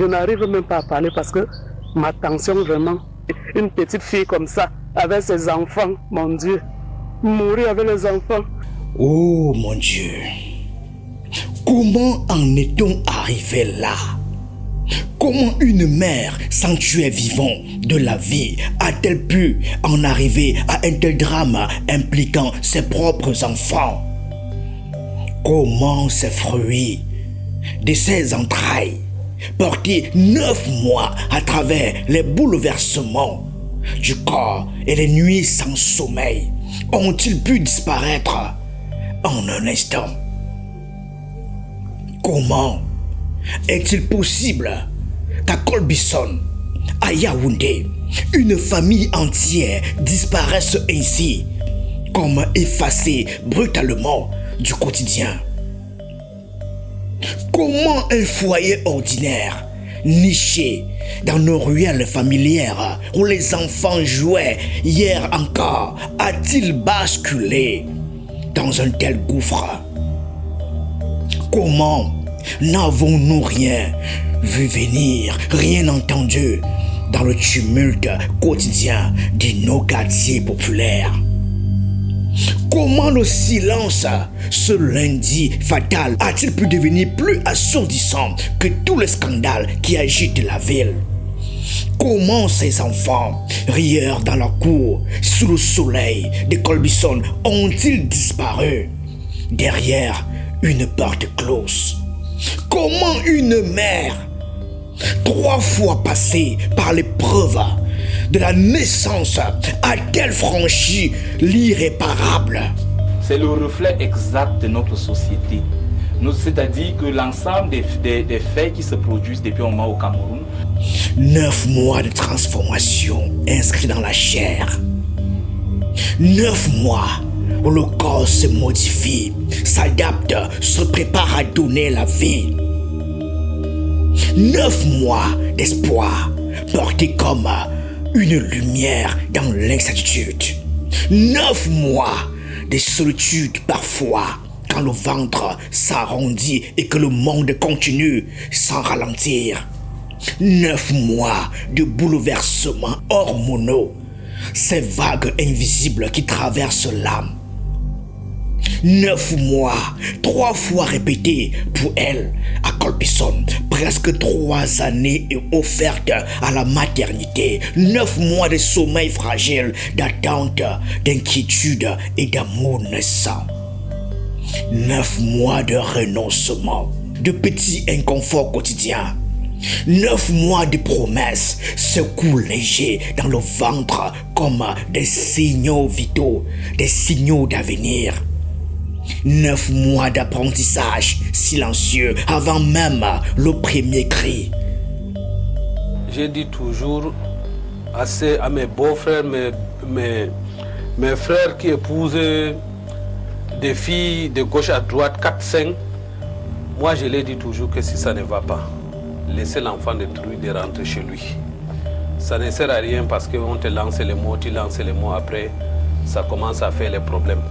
Je n'arrive même pas à parler parce que ma tension vraiment, une petite fille comme ça, avec ses enfants, mon Dieu, mourir avec les enfants. Oh mon Dieu, comment en est-on arrivé là? Comment une mère, sans tuer vivant de la vie, a-t-elle pu en arriver à un tel drame impliquant ses propres enfants? Comment ces fruits de ses entrailles, portés 9 mois à travers les bouleversements du corps et les nuits sans sommeil, ont-ils pu disparaître en un instant? Comment est-il possible qu'à Colbison, à Yaoundé, une famille entière disparaisse ainsi, comme effacée brutalement du quotidien? Comment un foyer ordinaire, niché dans nos ruelles familières où les enfants jouaient hier encore, a-t-il basculé dans un tel gouffre? Comment n'avons-nous rien vu venir, rien entendu dans le tumulte quotidien de nos quartiers populaires? Comment le silence, ce lundi fatal, a-t-il pu devenir plus assourdissant que tous les scandales qui agitent la ville? Comment ces enfants, rieurs dans la cour, sous le soleil de Colbison, ont-ils disparu derrière une porte close? Comment une mère, 3 fois passée par l'épreuve de la naissance, a-t-elle franchi l'irréparable? C'est le reflet exact de notre société. C'est-à-dire que l'ensemble des faits qui se produisent depuis un moment au Cameroun. 9 mois de transformation inscrits dans la chair. 9 mois où le corps se modifie, s'adapte, se prépare à donner la vie. 9 mois d'espoir portés comme une lumière dans l'incertitude. 9 mois de solitude parfois quand le ventre s'arrondit et que le monde continue sans ralentir. 9 mois de bouleversements hormonaux, ces vagues invisibles qui traversent l'âme. 9 mois, 3 fois répétés pour elle à Colbison, presque 3 années offertes à la maternité. 9 mois de sommeil fragile, d'attente, d'inquiétude et d'amour naissant. 9 mois de renoncement, de petits inconforts quotidiens. 9 mois de promesses, secouent légers dans le ventre comme des signaux vitaux, des signaux d'avenir. 9 mois d'apprentissage silencieux avant même le premier cri. J'ai dit toujours à mes beaux-frères, mes frères qui épousent des filles de gauche à droite, 4, 5. Moi, je leur dis toujours que si ça ne va pas, laissez l'enfant détruit de rentrer chez lui. Ça ne sert à rien parce qu'on te lance les mots, tu lances les mots, après, ça commence à faire les problèmes.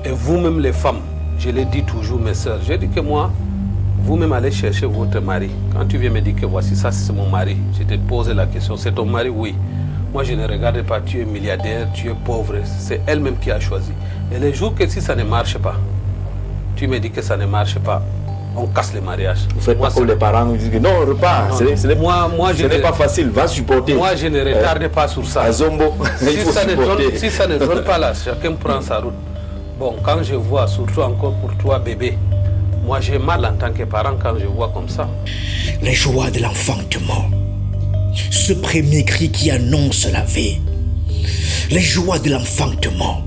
Et vous-même les femmes, je le dis toujours mes soeurs, je dis que moi, vous-même allez chercher votre mari. Quand tu viens me dire que voici ça, c'est mon mari, je te pose la question, c'est ton mari? Oui. Moi, je ne regarde pas, tu es milliardaire, tu es pauvre, c'est elle-même qui a choisi. Et les jours que si ça ne marche pas, tu me dis que ça ne marche pas, on casse le mariage. Vous faites pas comme les parents nous disent que non, repars. Ce n'est pas facile, va supporter. Moi, je ne retarde pas sur ça. À Zombo, si ça ne donne pas là, chacun prend sa route. Bon, quand je vois, surtout encore pour toi, bébé, moi j'ai mal en tant que parent quand je vois comme ça. Les joies de l'enfantement, ce premier cri qui annonce la vie. Les joies de l'enfantement,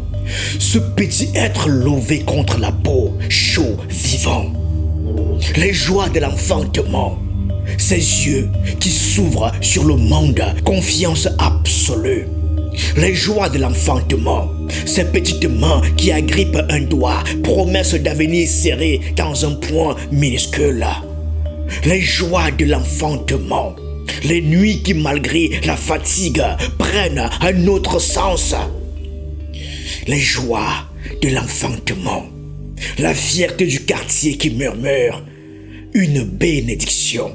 ce petit être lové contre la peau, chaud, vivant. Les joies de l'enfantement, ces yeux qui s'ouvrent sur le monde, confiance absolue. Les joies de l'enfantement, ces petites mains qui agrippent un doigt, promesse d'avenir serré dans un point minuscule. Les joies de l'enfantement, les nuits qui malgré la fatigue prennent un autre sens. Les joies de l'enfantement, la fierté du quartier qui murmure une bénédiction.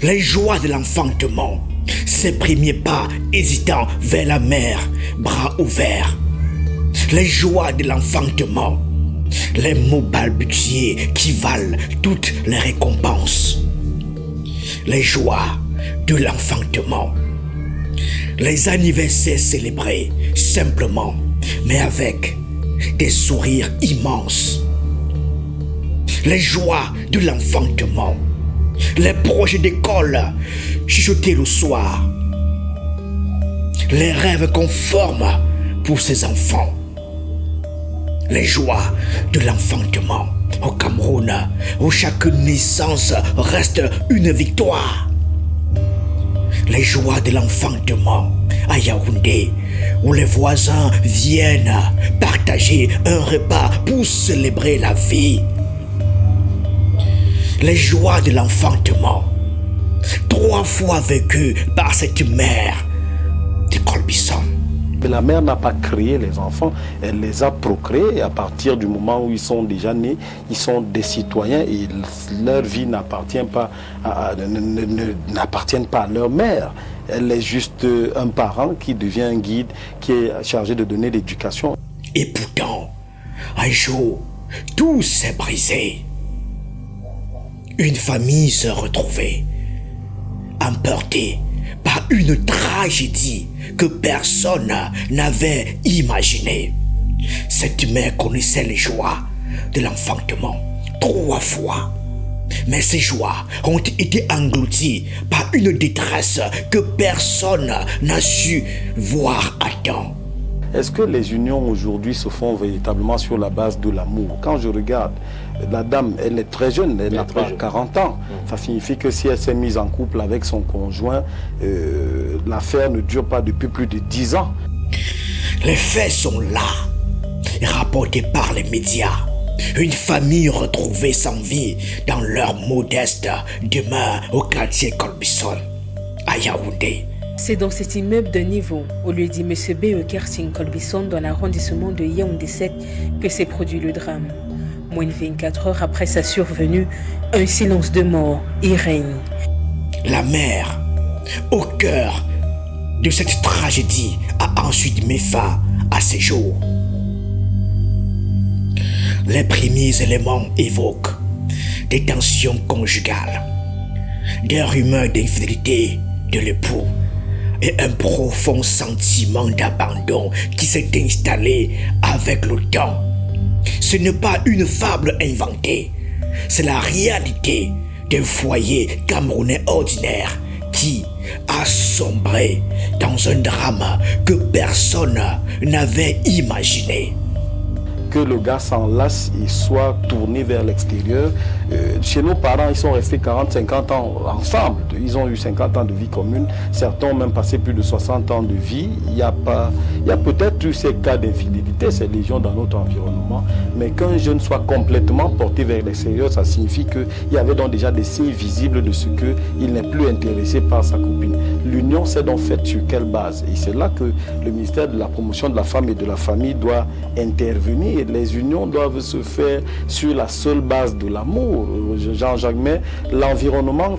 Les joies de l'enfantement, ses premiers pas hésitants vers la mer, bras ouverts. Les joies de l'enfantement, les mots balbutiés qui valent toutes les récompenses. Les joies de l'enfantement, les anniversaires célébrés simplement, mais avec des sourires immenses. Les joies de l'enfantement, les projets d'école chuchotés le soir, les rêves qu'on forme pour ses enfants. Les joies de l'enfantement au Cameroun, où chaque naissance reste une victoire. Les joies de l'enfantement à Yaoundé, où les voisins viennent partager un repas pour célébrer la vie. Les joies de l'enfantement, 3 fois vécues par cette mère de Colbison. La mère n'a pas créé les enfants, elle les a procréés. Et à partir du moment où ils sont déjà nés, ils sont des citoyens et leur vie n'appartient pas n'appartiennent pas à leur mère. Elle est juste un parent qui devient un guide, qui est chargé de donner l'éducation. Et pourtant, un jour, tout s'est brisé. Une famille se retrouvait, emportée par une tragédie que personne n'avait imaginée. Cette mère connaissait les joies de l'enfantement 3 fois. Mais ces joies ont été englouties par une détresse que personne n'a su voir à temps. Est-ce que les unions aujourd'hui se font véritablement sur la base de l'amour? Quand je regarde, la dame, elle est très jeune, elle n'a pas 40 ans. Ça signifie que si elle s'est mise en couple avec son conjoint, l'affaire ne dure pas depuis plus de 10 ans. Les faits sont là, rapportés par les médias. Une famille retrouvée sans vie dans leur modeste demeure au quartier Colbison, à Yaoundé. C'est dans cet immeuble de niveau, au lieu dit M. B. au quartier Colbison, dans l'arrondissement de Yaoundé 7, que s'est produit le drame. Moins de 24 heures après sa survenue, un silence de mort y règne. La mère, au cœur de cette tragédie, a ensuite mis fin à ses jours. Les premiers éléments évoquent des tensions conjugales, des rumeurs d'infidélité de l'époux et un profond sentiment d'abandon qui s'est installé avec le temps. Ce n'est pas une fable inventée, c'est la réalité d'un foyer camerounais ordinaire qui a sombré dans un drame que personne n'avait imaginé. Que le gars s'enlace et soit tourné vers l'extérieur. Chez nos parents, ils sont restés 40-50 ans ensemble. Ils ont eu 50 ans de vie commune. Certains ont même passé plus de 60 ans de vie. Il y a peut-être eu ces cas d'infidélité, c'est légion dans notre environnement. Mais qu'un jeune soit complètement porté vers l'extérieur, ça signifie qu'il y avait donc déjà des signes visibles de ce qu'il n'est plus intéressé par sa copine. L'union s'est donc faite sur quelle base? Et c'est là que le ministère de la promotion de la femme et de la famille doit intervenir. Les unions doivent se faire sur la seule base de l'amour. Jean-Jacques, mais l'environnement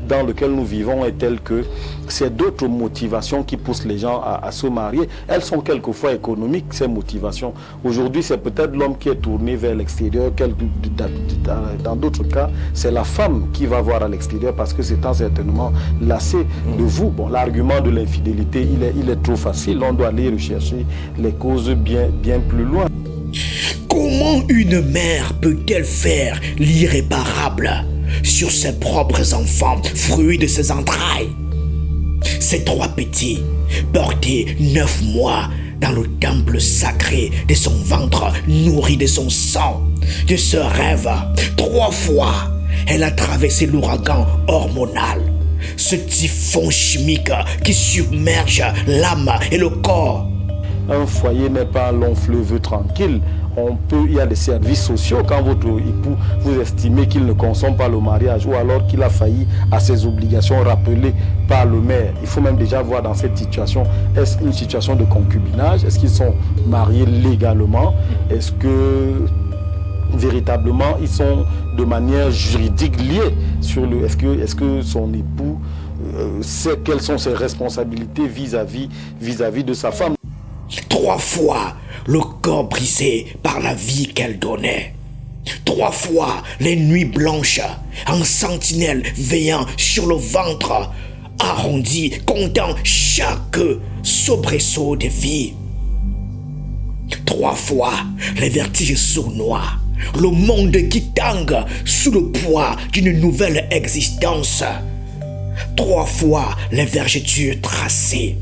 dans lequel nous vivons est tel que c'est d'autres motivations qui poussent les gens à se marier. Elles sont quelquefois économiques, ces motivations. Aujourd'hui, c'est peut-être l'homme qui est tourné vers l'extérieur. Dans d'autres cas, c'est la femme qui va voir à l'extérieur parce que c'est certainement lassé de vous. Bon, l'argument de l'infidélité, il est trop facile. On doit aller rechercher les causes bien plus loin. Comment une mère peut-elle faire l'irréparable sur ses propres enfants, fruits de ses entrailles? Ces 3 petits, portés 9 mois dans le temple sacré de son ventre, nourri de son sang, de ce rêve, 3 fois, elle a traversé l'ouragan hormonal, ce typhon chimique qui submerge l'âme et le corps. Un foyer n'est pas un long fleuve tranquille. Il y a des services sociaux quand votre époux, vous estimez qu'il ne consomme pas le mariage ou alors qu'il a failli à ses obligations rappelées par le maire. Il faut même déjà voir dans cette situation, est-ce une situation de concubinage? Est-ce qu'ils sont mariés légalement? Est-ce que véritablement ils sont de manière juridique liée sur le est-ce que son époux sait quelles sont ses responsabilités vis-à-vis de sa femme. 3 fois le corps brisé par la vie qu'elle donnait. 3 fois les nuits blanches en sentinelle veillant sur le ventre arrondi, comptant chaque soubresaut de vie. 3 fois les vertiges sournois, le monde qui tangue sous le poids d'une nouvelle existence. 3 fois les vergetures tracées,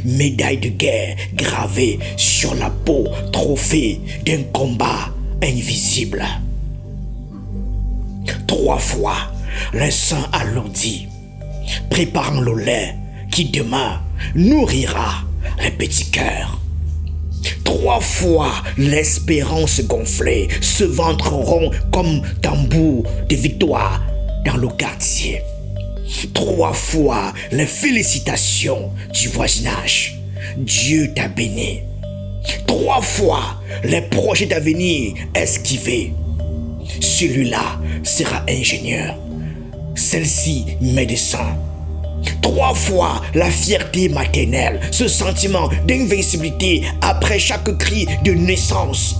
médailles de guerre gravées sur la peau, trophée d'un combat invisible. 3 fois les seins alourdis, préparant le lait qui demain nourrira les petits cœurs. 3 fois l'espérance gonflée, ce ventre rond comme tambour de victoire dans le quartier. 3 fois les félicitations du voisinage. Dieu t'a béni. 3 fois les projets d'avenir esquivés. Celui-là sera ingénieur, celle-ci médecin. 3 fois la fierté maternelle, ce sentiment d'invincibilité après chaque cri de naissance.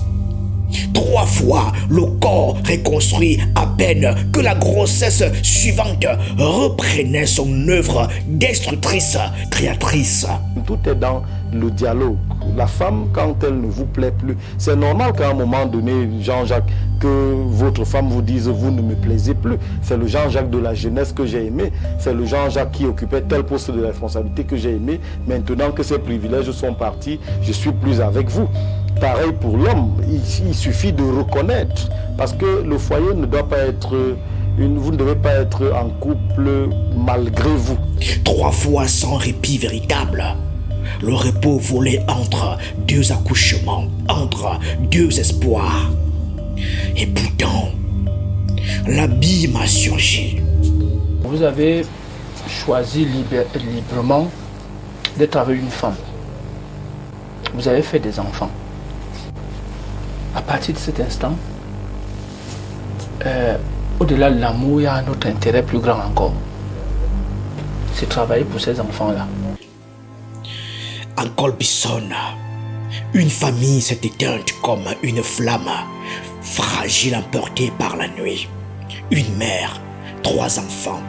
3 fois le corps reconstruit à peine que la grossesse suivante reprenait son œuvre destructrice, créatrice. Tout est dans le dialogue. La femme, quand elle ne vous plaît plus, c'est normal qu'à un moment donné, Jean-Jacques, que votre femme vous dise « vous ne me plaisez plus ». C'est le Jean-Jacques de la jeunesse que j'ai aimé. C'est le Jean-Jacques qui occupait tel poste de responsabilité que j'ai aimé. Maintenant que ces privilèges sont partis, je suis plus avec vous. Pareil pour l'homme, il suffit de reconnaître, parce que le foyer ne doit pas être vous ne devez pas être en couple malgré vous. 3 fois sans répit véritable, le repos volé entre 2 accouchements, entre 2 espoirs. Et pourtant, l'abîme a surgi. Vous avez choisi librement d'être avec une femme. Vous avez fait des enfants. À partir de cet instant, au-delà de l'amour, il y a un autre intérêt plus grand encore. C'est travailler pour ces enfants-là. En Colbison, une famille s'est éteinte comme une flamme, fragile emportée par la nuit. Une mère, 3 enfants,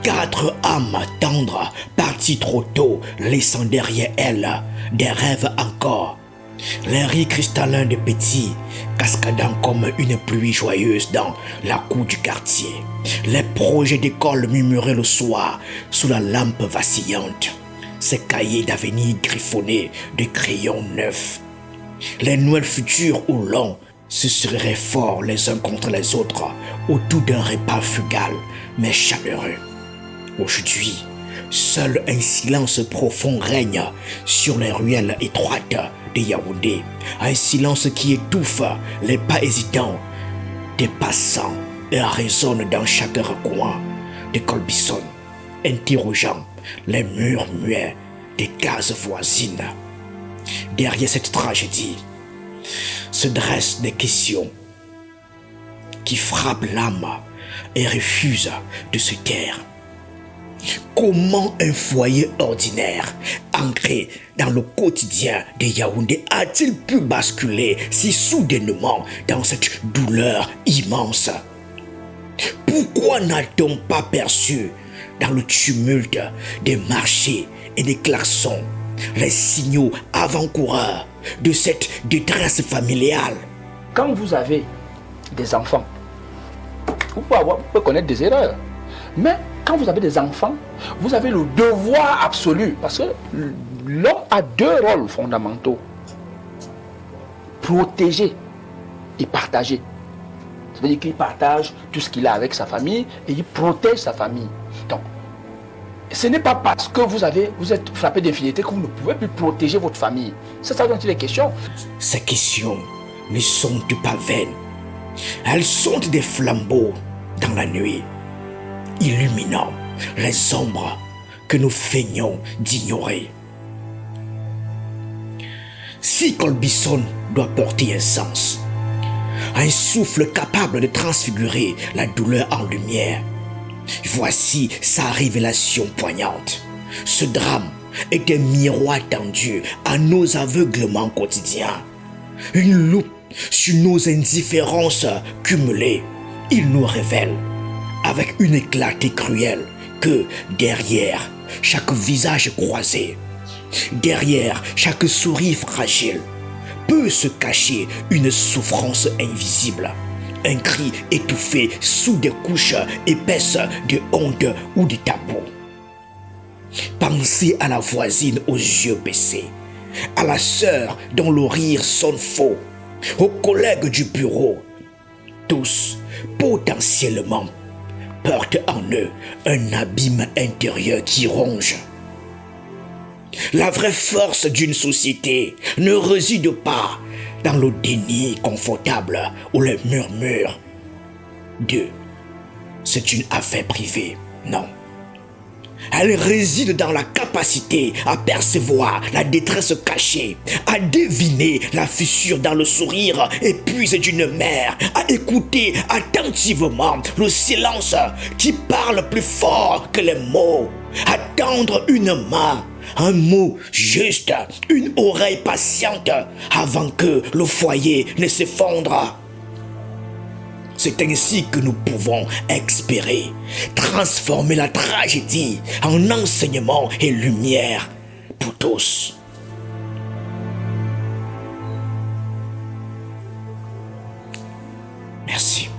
4 âmes tendres, parties trop tôt, laissant derrière elles des rêves encore. Les rires cristallins de petits, cascadant comme une pluie joyeuse dans la cour du quartier. Les projets d'école murmurés le soir sous la lampe vacillante. Ces cahiers d'avenir griffonnés de crayons neufs. Les Noëls futurs ou longs se serraient fort les uns contre les autres autour d'un repas frugal mais chaleureux. Aujourd'hui, seul un silence profond règne sur les ruelles étroites de Yaoundé, un silence qui étouffe les pas hésitants des passants et résonne dans chaque recoin de Colbison, interrogeant les murs muets des cases voisines. Derrière cette tragédie se dressent des questions qui frappent l'âme et refusent de se taire. Comment un foyer ordinaire, ancré dans le quotidien de Yaoundé, a-t-il pu basculer si soudainement dans cette douleur immense? Pourquoi n'a-t-on pas perçu dans le tumulte des marchés et des klaxons les signaux avant-coureurs de cette détresse familiale? Quand vous avez des enfants, vous pouvez connaître des erreurs, mais quand vous avez des enfants, vous avez le devoir absolu, parce que l'homme a 2 rôles fondamentaux: protéger et partager. Ça veut dire qu'il partage tout ce qu'il a avec sa famille et il protège sa famille. Donc, ce n'est pas parce que vous êtes frappé d'infidélité que vous ne pouvez plus protéger votre famille. C'est ça dont il est question. Ces questions ne sont pas vaines. Elles sont des flambeaux dans la nuit, illuminant les ombres que nous feignons d'ignorer. Si Colbison doit porter un sens, un souffle capable de transfigurer la douleur en lumière. Voici sa révélation poignante. Ce drame est un miroir tendu à nos aveuglements quotidiens. Une loupe sur nos indifférences cumulées. Il nous révèle, avec une clarté cruelle, que derrière chaque visage croisé, derrière chaque sourire fragile, peut se cacher une souffrance invisible, un cri étouffé sous des couches épaisses de honte ou de tabou. Pensez à la voisine aux yeux baissés, à la sœur dont le rire sonne faux, aux collègues du bureau. Tous, potentiellement, portent en eux un abîme intérieur qui ronge. La vraie force d'une société ne réside pas dans le déni confortable ou le murmure de « c'est une affaire privée ». Non. Elle réside dans la capacité à percevoir la détresse cachée, à deviner la fissure dans le sourire épuisé d'une mère, à écouter attentivement le silence qui parle plus fort que les mots, à tendre une main, un mot juste, une oreille patiente avant que le foyer ne s'effondre. C'est ainsi que nous pouvons espérer transformer la tragédie en enseignement et lumière pour tous. Merci.